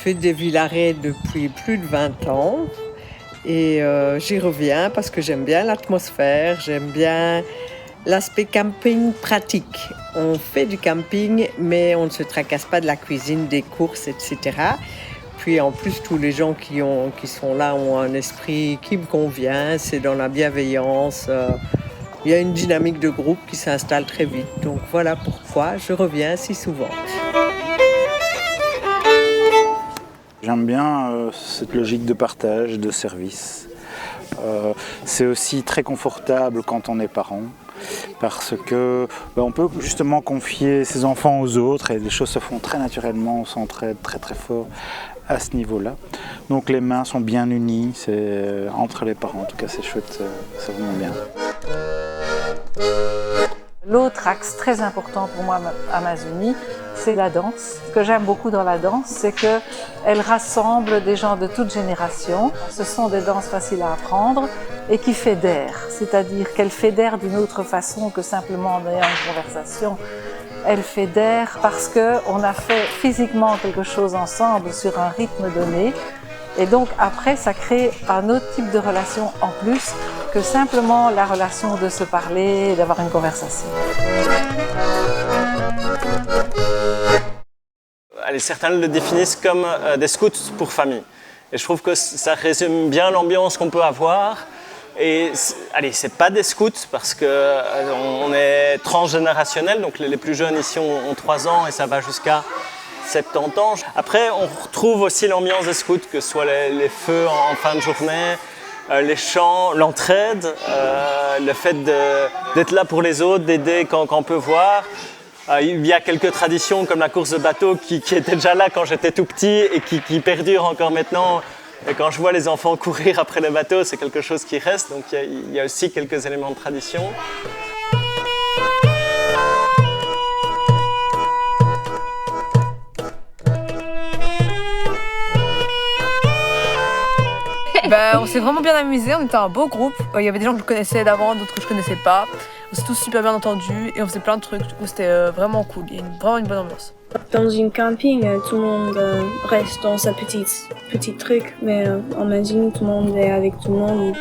fait des Villaraies depuis plus de 20 ans et j'y reviens parce que j'aime bien l'atmosphère, j'aime bien l'aspect camping pratique. On fait du camping, mais on ne se tracasse pas de la cuisine, des courses, etc. Puis en plus, tous les gens qui sont là ont un esprit qui me convient, c'est dans la bienveillance. Il y a une dynamique de groupe qui s'installe très vite. Donc voilà pourquoi je reviens si souvent. J'aime bien cette logique de partage, de service. C'est aussi très confortable quand on est parent parce que on peut justement confier ses enfants aux autres et les choses se font très naturellement, on s'entraide très très fort à ce niveau-là. Donc les mains sont bien unies, c'est entre les parents, en tout cas c'est chouette, c'est vraiment bien. L'autre axe très important pour moi à Amazonie, c'est la danse. Ce que j'aime beaucoup dans la danse, c'est qu'elle rassemble des gens de toutes générations. Ce sont des danses faciles à apprendre et qui fédèrent, c'est-à-dire qu'elles fédèrent d'une autre façon que simplement en ayant une conversation. Elles fédèrent parce qu'on a fait physiquement quelque chose ensemble sur un rythme donné. Et donc après, ça crée un autre type de relation en plus que simplement la relation de se parler et d'avoir une conversation. Allez, certains le définissent comme des scouts pour famille. Et je trouve que ça résume bien l'ambiance qu'on peut avoir. Et allez, c'est pas des scouts parce qu'on est transgénérationnel, donc les plus jeunes ici ont 3 ans et ça va jusqu'à 70 ans. Après, on retrouve aussi l'ambiance des scouts, que ce soit les feux en fin de journée, les chants, l'entraide, le fait d'être là pour les autres, d'aider quand on peut voir. Il y a quelques traditions comme la course de bateau qui était déjà là quand j'étais tout petit et qui perdure encore maintenant. Et quand je vois les enfants courir après les bateaux, c'est quelque chose qui reste. Donc il y a aussi quelques éléments de tradition. On s'est vraiment bien amusé, on était un beau groupe. Il y avait des gens que je connaissais d'avant, d'autres que je connaissais pas. On s'est tous super bien entendus et on faisait plein de trucs. Du coup, c'était vraiment cool. Il y a vraiment une bonne ambiance. Dans une camping, tout le monde reste dans sa petite truc, mais en Amazonie, tout le monde est avec tout le monde.